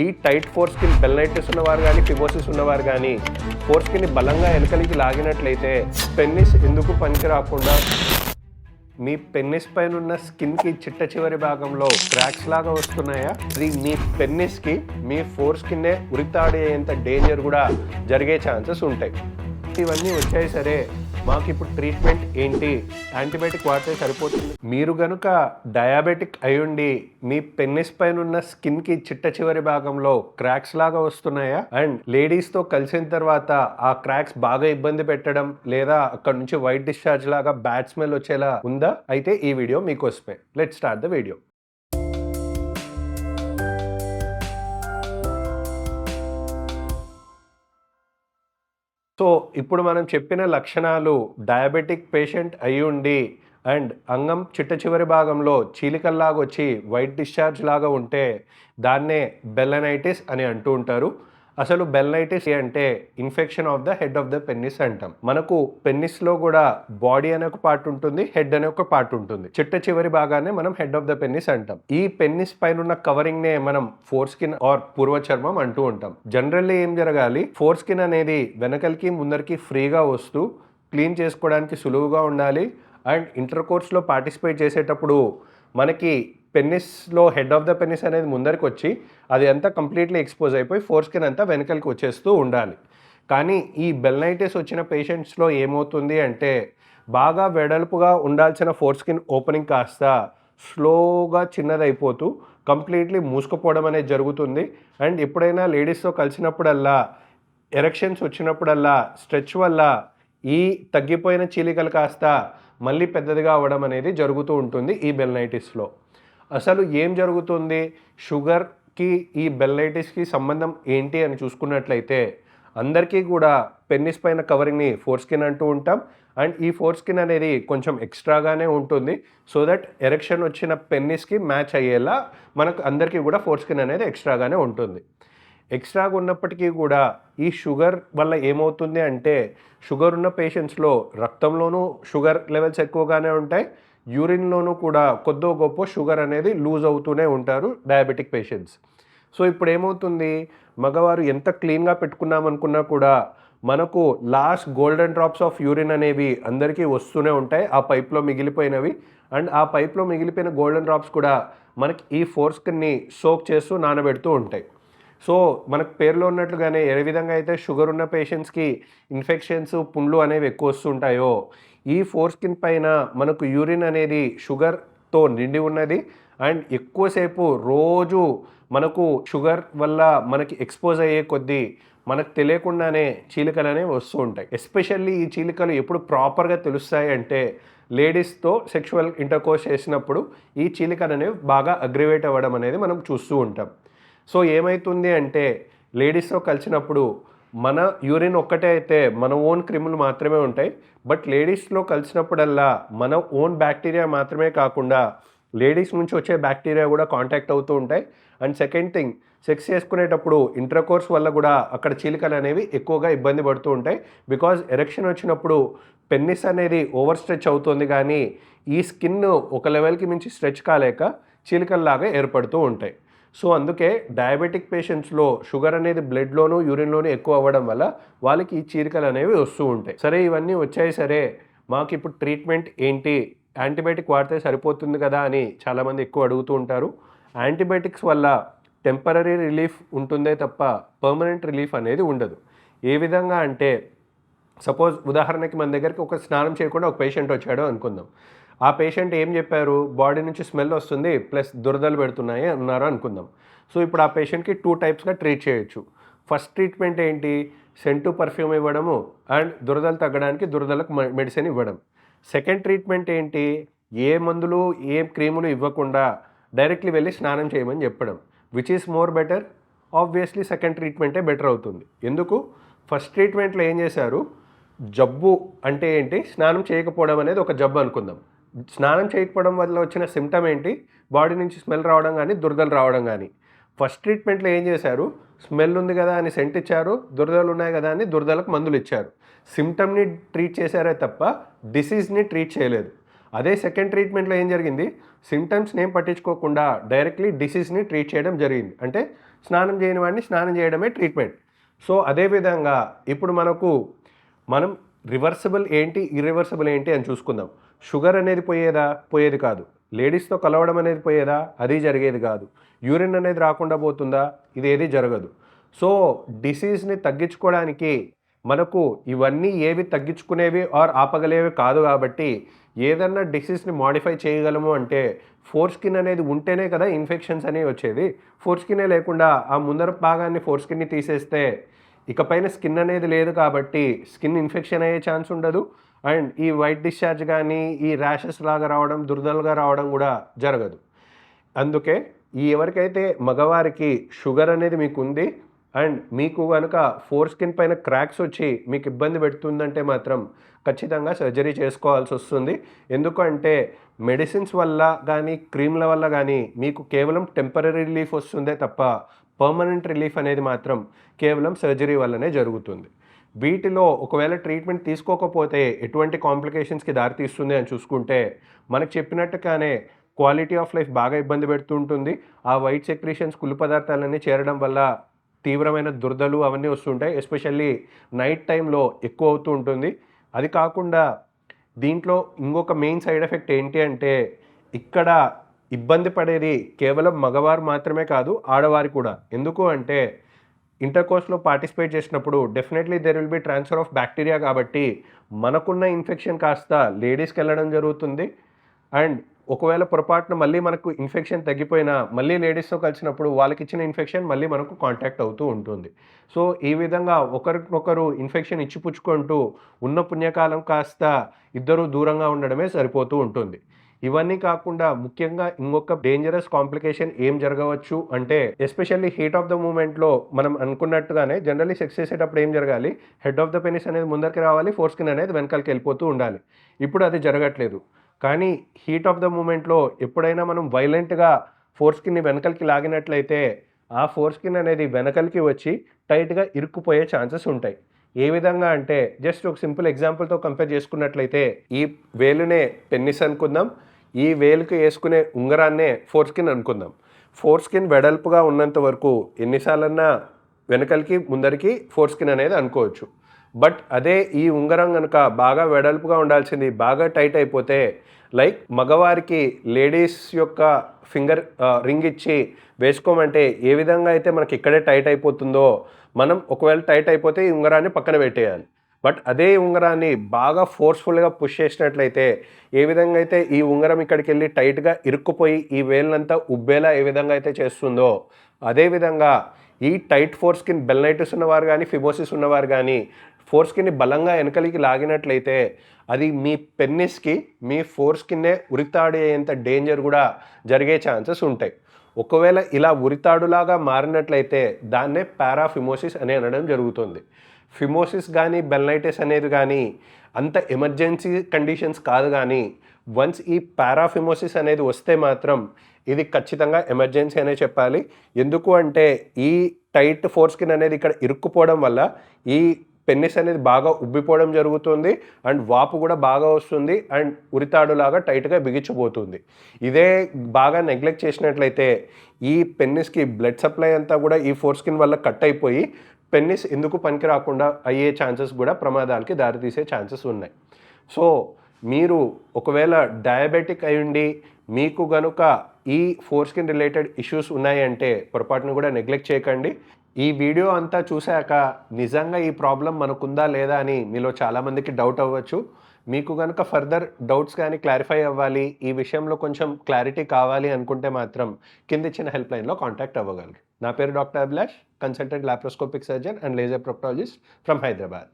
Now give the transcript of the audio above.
ఈ tight four skin బెల్నైటిస్ ఉన్నవారు కానీ ఫిబోసిస్ ఉన్నవారు కానీ ఫోర్ స్కిన్ని బలంగా వెనకలికి లాగినట్లయితే పెన్నిస్ ఎందుకు పనికి రాకుండా మీ పెన్నిస్ పైన ఉన్న స్కిన్కి చిట్ట చివరి భాగంలో క్రాక్స్ లాగా వస్తున్నాయా? అది మీ పెన్నిస్కి మీ ఫోర్ స్కిన్నే ఉరితాడేంత డేంజర్ కూడా జరిగే ఛాన్సెస్ ఉంటాయి. ఇవన్నీ వచ్చాయి సరే, మాకు ఇప్పుడు ట్రీట్మెంట్ ఏంటి? యాంటీబయాటిక్ వాడితే సరిపోతుంది. మీరు కనుక డయాబెటిక్ అయ్యుండి మీ పెన్నిస్ పైన ఉన్న స్కిన్కి చిట్ట చివరి భాగంలో క్రాక్స్ లాగా వస్తున్నాయా అండ్ లేడీస్తో కలిసిన తర్వాత ఆ క్రాక్స్ బాగా ఇబ్బంది పెట్టడం లేదా అక్కడ నుంచి వైట్ డిశ్చార్జ్ లాగా బ్యాడ్ స్మెల్ వచ్చేలా ఉందా? అయితే ఈ వీడియో మీకోసమే. Let's start the video. So ఇప్పుడు మనం చెప్పిన లక్షణాలు డయాబెటిక్ పేషెంట్ అయి ఉండి అండ్ అంగం చిట్ట చివరి భాగంలో చీలికల్లాగా వచ్చి వైట్ డిశ్చార్జ్ లాగా ఉంటే దాన్నే బెల్లనైటిస్ అని అంటూ ఉంటారు. అసలు బెల్లనైటిస్ అంటే infection of the head of the పెన్నిస్ అంటాం. మనకు పెన్నిస్లో కూడా బాడీ అనే ఒక పార్ట్ ఉంటుంది, హెడ్ అనే ఒక పార్ట్ ఉంటుంది. చిట్ట చివరి భాగాన్ని మనం హెడ్ ఆఫ్ ద పెన్నిస్ అంటాం. ఈ పెన్నిస్ పైన ఉన్న కవరింగ్ నే మనం ఫోర్ స్కిన్ ఆర్ పూర్వ చర్మం అంటూ ఉంటాం. జనరల్లీ ఏం జరగాలి, ఫోర్ స్కిన్ అనేది వెనకలికి ముందరికి ఫ్రీగా వస్తూ క్లీన్ చేసుకోవడానికి సులువుగా ఉండాలి. అండ్ ఇంటర్ కోర్స్లో పార్టిసిపేట్ చేసేటప్పుడు మనకి పెన్నిస్లో హెడ్ ఆఫ్ ద పెన్నిస్ అనేది ముందరికి వచ్చి అది అంతా కంప్లీట్లీ ఎక్స్పోజ్ అయిపోయి ఫోర్ స్కిన్ అంతా వెనకలికి వచ్చేస్తూ ఉండాలి. కానీ ఈ బెల్లనైటిస్ వచ్చిన పేషెంట్స్లో ఏమవుతుంది అంటే బాగా వెడల్పుగా ఉండాల్సిన ఫోర్ స్కిన్ ఓపెనింగ్ కాస్త స్లోగా చిన్నదైపోతూ కంప్లీట్లీ మూసుకుపోవడం అనేది జరుగుతుంది. అండ్ ఎప్పుడైనా లేడీస్తో కలిసినప్పుడల్లా ఎరెక్షన్స్ వచ్చినప్పుడల్లా స్ట్రెచ్ వల్ల ఈ తగ్గిపోయిన చీలికలు కాస్త మళ్ళీ పెద్దదిగా అవ్వడం అనేది జరుగుతూ ఉంటుంది ఈ బెల్లనైటిస్లో. అసలు ఏం జరుగుతుంది, షుగర్కి ఈ బెల్లనైటిస్కి సంబంధం ఏంటి అని చూసుకున్నట్లయితే అందరికీ కూడా పెన్నిస్ పైన కవరింగ్ని ఫోర్ స్కిన్ అంటూ ఉంటాం. అండ్ ఈ ఫోర్ స్కిన్ అనేది కొంచెం ఎక్స్ట్రాగానే ఉంటుంది. సో దట్ ఎరెక్షన్ వచ్చిన పెన్నిస్కి మ్యాచ్ అయ్యేలా మనకు అందరికీ కూడా ఫోర్ స్కిన్ అనేది ఎక్స్ట్రాగానే ఉంటుంది. ఎక్స్ట్రాగా ఉన్నప్పటికీ కూడా ఈ షుగర్ వల్ల ఏమవుతుంది అంటే షుగర్ ఉన్న పేషెంట్స్లో రక్తంలోనూ షుగర్ లెవెల్స్ ఎక్కువగానే ఉంటాయి, యూరిన్లోనూ కూడా కొద్దో గొప్ప షుగర్ అనేది లూజ్ అవుతూనే ఉంటారు డయాబెటిక్ పేషెంట్స్. సో ఇప్పుడు ఏమవుతుంది, మగవారు ఎంత క్లీన్గా పెట్టుకున్నామనుకున్నా కూడా మనకు last golden drops of urine అనేవి అందరికీ వస్తూనే ఉంటాయి, ఆ పైప్లో మిగిలిపోయినవి. అండ్ ఆ పైప్లో మిగిలిపోయిన గోల్డెన్ డ్రాప్స్ కూడా మనకి ఈ ఫోర్ స్కిన్ని సోక్ చేస్తూ నానబెడుతూ ఉంటాయి. సో మనకు పేరులో ఉన్నట్లుగానే ఏ విధంగా అయితే షుగర్ ఉన్న పేషెంట్స్కి ఇన్ఫెక్షన్స్ పుండ్లు అనేవి ఎక్కువ వస్తుంటాయో ఈ ఫోర్ స్కిన్ పైన మనకు యూరిన్ అనేది షుగర్తో నిండి ఉన్నది. అండ్ ఎక్కువసేపు రోజు మనకు షుగర్ వల్ల మనకి ఎక్స్పోజ్ అయ్యే కొద్దీ మనకు తెలియకుండానే చీలికలు అనేవి వస్తూ ఉంటాయి. ఎస్పెషల్లీ ఈ చీలికలు ఎప్పుడు ప్రాపర్గా తెలుస్తాయి అంటే లేడీస్తో సెక్షువల్ ఇంటర్కోర్స్ చేసినప్పుడు ఈ చీలికలు అనేవి బాగా అగ్రివేట్ అవ్వడం అనేది మనం చూస్తూ ఉంటాం. సో ఏమవుతుంది అంటే లేడీస్తో కలిసినప్పుడు మన యూరిన్ ఒక్కటే అయితే మన ఓన్ క్రిములు మాత్రమే ఉంటాయి. బట్ లేడీస్లో కలిసినప్పుడల్లా మన ఓన్ బ్యాక్టీరియా మాత్రమే కాకుండా లేడీస్ నుంచి వచ్చే బ్యాక్టీరియా కూడా కాంటాక్ట్ అవుతూ ఉంటాయి. అండ్ సెకండ్ థింగ్, సెక్స్ చేసుకునేటప్పుడు ఇంటర్కోర్స్ వల్ల కూడా అక్కడ చీలికలు అనేవి ఎక్కువగా ఇబ్బంది పడుతూ ఉంటాయి. బికాజ్ ఎరెక్షన్ వచ్చినప్పుడు పెన్నిస్ అనేది ఓవర్ స్ట్రెచ్ అవుతుంది, కానీ ఈ స్కిన్ ఒక లెవెల్కి మించి స్ట్రెచ్ కాలేక చీలికల్లాగా ఏర్పడుతూ ఉంటాయి. సో అందుకే డయాబెటిక్ పేషెంట్స్లో షుగర్ అనేది బ్లడ్లోనూ యూరిన్లోనూ ఎక్కువ అవ్వడం వల్ల వాళ్ళకి ఈ చీలికలు అనేవి వస్తూ ఉంటాయి. సరే, ఇవన్నీ వచ్చాయి సరే, మాకు ఇప్పుడు ట్రీట్మెంట్ ఏంటి? యాంటీబయాటిక్ వాడితే సరిపోతుంది కదా అని చాలామంది ఎక్కువ అడుగుతూ ఉంటారు. యాంటీబయాటిక్స్ వల్ల టెంపరరీ రిలీఫ్ ఉంటుందే తప్ప పర్మనెంట్ రిలీఫ్ అనేది ఉండదు. ఏ విధంగా అంటే సపోజ్ ఉదాహరణకి మన దగ్గరికి ఒక స్నానం చేయకుండా ఒక పేషెంట్ వచ్చాడు అనుకుందాం. ఆ పేషెంట్ ఏం చెప్పారు, బాడీ నుంచి స్మెల్ వస్తుంది ప్లస్ దురదలు పెడుతున్నాయి అన్నారు అనుకుందాం. సో ఇప్పుడు ఆ పేషెంట్కి 2 టైప్స్గా ట్రీట్ చేయొచ్చు. ఫస్ట్ ట్రీట్మెంట్ ఏంటి, సెంటు పర్ఫ్యూమ్ ఇవ్వడము అండ్ దురదలు తగ్గడానికి దురదలకు మెడిసిన్ ఇవ్వడం. సెకండ్ ట్రీట్మెంట్ ఏంటి, ఏ మందులు ఏ క్రీములు ఇవ్వకుండా డైరెక్ట్లీ వెళ్ళి స్నానం చేయమని చెప్పడం. Which is more better? Obviously second ట్రీట్మెంటే బెటర్ అవుతుంది. ఎందుకు, ఫస్ట్ ట్రీట్మెంట్లో ఏం చేశారు, జబ్బు అంటే ఏంటి, స్నానం చేయకపోవడం అనేది ఒక జబ్బు అనుకుందాం. స్నానం చేయకపోవడం వల్ల వచ్చిన సిమ్టమ్ ఏంటి, బాడీ నుంచి స్మెల్ రావడం కానీ దురదలు రావడం కానీ. ఫస్ట్ ట్రీట్మెంట్లో ఏం చేశారు, స్మెల్ ఉంది కదా అని సెంట్ ఇచ్చారు, దురదలు ఉన్నాయి కదా అని దురదలకు మందులు ఇచ్చారు. సిమ్టమ్ని ట్రీట్ చేశారే తప్ప డిసీజ్ని ట్రీట్ చేయలేదు. అదే సెకండ్ ట్రీట్మెంట్‌లో ఏం జరిగింది, సింప్టమ్స్‌ని ఏం పట్టించుకోకుండా డైరెక్ట్‌లీ డిసీజ్‌ని ట్రీట్ చేయడం జరిగింది. అంటే స్నానం చేయని వాడిని స్నానం చేయడమే ట్రీట్మెంట్. సో, అదే విధంగా ఇప్పుడు మనం రివర్సిబుల్ ఏంటి, ఇర్రివర్సిబుల్ ఏంటి అని చూసుకుందాం. షుగర్ అనేది పోయేదా? పోయేది కాదు. లేడీస్‌తో కలవడం అనేది పోయేదా? అది జరిగేది కాదు. యూరిన్ అనేది రాకుండా పోతుందా? ఇదేది జరగదు. సో, డిసీజ్‌ని తగ్గించుకోవడానికి మనకు ఇవన్నీ ఏవి తగ్గించుకునేవి ఆర్ ఆపగలేవి కాదు కాబట్టి, ఏదన్నా డిసీజ్‌ని మోడిఫై చేయగలము అంటే, ఫోర్ స్కిన్ అనేది ఉంటేనే కదా ఇన్ఫెక్షన్స్ అనేవి వచ్చేది. ఫోర్ స్కిన్నే లేకుండా ఆ ముందర భాగాన్ని ఫోర్ స్కిన్‌ని తీసేస్తే, ఇకపైన స్కిన్ అనేది లేదు కాబట్టి, స్కిన్ ఇన్ఫెక్షన్ అయ్యే ఛాన్స్ ఉండదు. అండ్ ఈ వైట్ డిశ్చార్జ్ గానీ, ఈ ర్యాషెస్ లాగా రావడం, దురదలుగా రావడం గూడా జరగదు. అందుకే ఎవరికైతే మగవారికి షుగర్ అనేది మీకుంది అండ్ మీకు గనుక ఫోర్ స్కిన్ పైన క్రాక్స్ వచ్చి మీకు ఇబ్బంది పెడుతుందంటే మాత్రం ఖచ్చితంగా సర్జరీ చేసుకోవాల్సొస్తుంది. ఎందుకంటే మెడిసిన్స్ వల్ల గానీ, క్రీమ్‌ల వల్ల గానీ మీకు కేవలం టెంపరరీ రిలీఫ్ వస్తుందే తప్ప, పర్మనెంట్ రిలీఫ్ అనేది మాత్రం కేవలం సర్జరీ వల్లనే జరుగుతుంది. వీటిలో ఒకవేళ ట్రీట్మెంట్ తీసుకోకపోతే ఎటువంటి కాంప్లికేషన్స్‌కి దారితీస్తుంది అని చూసుకుంటే, మనకు చెప్పినట్టుగానే క్వాలిటీ ఆఫ్ లైఫ్ బాగా ఇబ్బంది పెడుతూ ఉంటుంది. ఆ వైట్ సెక్రీషన్స్ కుళ్ళు పదార్థాలన్నీ చేరడం వల్ల తీవ్రమైన దురదలు అవన్నీ వస్తుంటాయి. ఎస్పెషల్లీ నైట్ టైమ్‌లో ఎక్కువ అవుతూ ఉంటుంది. అది కాకుండా దీంట్లో ఇంకొక మెయిన్ సైడ్ ఎఫెక్ట్ ఏంటి అంటే, ఇక్కడ ఇబ్బంది పడేది కేవలం మగవారు మాత్రమే కాదు, ఆడవారు కూడా. ఎందుకు అంటే ఇంటర్‌కోర్స్‌లో పార్టిసిపేట్ చేసినప్పుడు definitely there will be transfer of bacteria కాబట్టి, మనకున్న ఇన్ఫెక్షన్ కాస్త లేడీస్‌కెళ్ళడం జరుగుతుంది. అండ్ ఒకవేళ పొరపాటున మళ్ళీ మనకు ఇన్ఫెక్షన్ తగ్గిపోయినా, మళ్ళీ లేడీస్‌తో కలిసినప్పుడు వాళ్ళకిచ్చిన ఇన్ఫెక్షన్ మళ్ళీ మనకు కాంటాక్ట్ అవుతూ ఉంటుంది. సో, ఈ విధంగా ఒకరికొకరు ఇన్ఫెక్షన్ ఇచ్చిపుచ్చుకుంటూ ఉన్న పుణ్యకాలం కాస్త ఇద్దరు దూరంగా ఉండడమే సరిపోతూ ఉంటుంది. ఇవన్నీ కాకుండా ముఖ్యంగా ఇంకొక డేంజరస్ కాంప్లికేషన్ ఏం జరగవచ్చు అంటే, ఎస్పెషల్లీ హీట్ ఆఫ్ ద మూవ్‌మెంట్‌లో మనం అనుకున్నట్టుగానే జనరల్లీ సెక్స్ చేసేటప్పుడు ఏం జరగాలి? హెడ్ ఆఫ్ ద పెనిస్ అనేది ముందరికి రావాలి. ఫోర్ స్కిన్ అనేది వెనకాలకి వెళ్ళిపోతూ ఉండాలి. ఇప్పుడు అది జరగట్లేదు. కానీ హీట్ ఆఫ్ ద మూవ్‌మెంట్‌లో ఎప్పుడైనా మనం వైలెంట్‌గా ఫోర్ స్కిన్‌ని వెనకలికి లాగినట్లయితే, ఆ ఫోర్ స్కిన్ అనేది వెనకలికి వచ్చి టైట్‌గా ఇరుక్కుపోయే ఛాన్సెస్ ఉంటాయి. ఏ విధంగా అంటే, జస్ట్ ఒక సింపుల్ ఎగ్జాంపుల్‌తో కంపేర్ చేసుకున్నట్లయితే, ఈ వేలునే పెన్నిస్ అనుకుందాం. ఈ వేలుకి యేసుకునే ఉంగరాన్నే ఫోర్ స్కిన్ అనుకుందాం. ఫోర్ స్కిన్ వెడల్పుగా ఉన్నంత వరకు ఎన్నిసార్లన్నా వెనకలికి, ముందరికి ఫోర్ స్కిన్ అనేది అనుకోవచ్చు. బట్ అదే ఈ ఉంగరం గనుక బాగా వెడల్పుగా ఉండాల్సింది బాగా టైట్ అయిపోతే, లైక్ మగవారికి లేడీస్ యొక్క రింగ్ ఇచ్చి వేసుకోమంటే ఏ విధంగా అయితే మనకి ఇక్కడే టైట్ అయిపోతుందో, మనం ఒకవేళ టైట్ అయిపోతే ఈ ఉంగరాన్ని పక్కన పెట్టేయాలి. బట్ అదే ఉంగరాన్ని బాగా ఫోర్స్‌ఫుల్‌గా పుష్ చేసినట్లయితే, ఏ విధంగా అయితే ఈ ఉంగరం ఇక్కడికెళ్ళి టైట్‌గా ఇరుక్కుపోయి ఈ వేలునంతా ఉబ్బేలా ఏ విధంగా అయితే చేస్తుందో, అదే విధంగా ఈ టైట్ ఫోర్ స్కిన్ బెల్నైటిస్ ఉన్నవారు గానీ, ఫిబోసిస్ ఉన్నవారు గానీ, ఫోర్ స్కిన్‌ని బలంగా వెనకలికి లాగినట్లయితే, అది మీ పెన్నిస్‌కి మీ ఫోర్ స్కిన్నే ఉరితాడేంత డేంజర్ గూడా జరిగే ఛాన్సెస్ ఉంటాయి. ఒకవేళ ఇలా ఉరితాడులాగా మారినట్లయితే దాన్నే పారాఫిమోసిస్ అని అనడం జరుగుతుంది. ఫిమోసిస్ గానీ, బెల్నైటిస్ అనేది గానీ అంత ఎమర్జెన్సీ కండిషన్స్ కాదు గానీ, వన్స్ ఈ పారాఫిమోసిస్ అనేది వస్తే మాత్రం ఇది ఖచ్చితంగా ఎమర్జెన్సీ అనే చెప్పాలి. ఎందుకు అంటే ఈ టైట్ ఫోర్ స్కిన్ అనేది ఇక్కడ ఇరుక్కుపోవడం వల్ల ఈ పెన్నిస్ అనేది బాగా ఉబ్బిపోవడం జరుగుతుంది. అండ్ వాపు కూడా బాగా వస్తుంది. అండ్ ఉరితాడులాగా టైట్‌గా బిగించిపోతుంది. ఇదే బాగా నెగ్లెక్ట్ చేసినట్లయితే ఈ పెన్నిస్‌కి బ్లడ్ సప్లై అంతా కూడా ఈ ఫోర్ స్కిన్ వల్ల కట్ అయిపోయి పెన్నిస్ ఎందుకు పనికి రాకుండా అయ్యే ఛాన్సెస్ కూడా ప్రమాదాలకి దారితీసే ఛాన్సెస్ ఉన్నాయి. సో, మీరు ఒకవేళ డయాబెటిక్ అయ్యుండి మీకు గనుక ఈ ఫోర్ స్కిన్ రిలేటెడ్ ఇష్యూస్ ఉన్నాయంటే పొరపాటును కూడా నెగ్లెక్ట్ చేయకండి. ఈ వీడియో అంతా చూశాక నిజంగా ఈ ప్రాబ్లమ్ మనకుందా లేదా అని మీలో చాలామందికి డౌట్ అవ్వచ్చు. మీకు గనుక ఫర్దర్ డౌట్స్ కానీ క్లారిఫై అవ్వాలి, ఈ విషయంలో కొంచెం క్లారిటీ కావాలి అనుకుంటే మాత్రం కిందిచ్చిన హెల్ప్ లైన్‌లో కాంటాక్ట్ అవ్వగలరు. నా పేరు doctor Abhilash, consultant laparoscopic surgeon and laser proctologist from Hyderabad.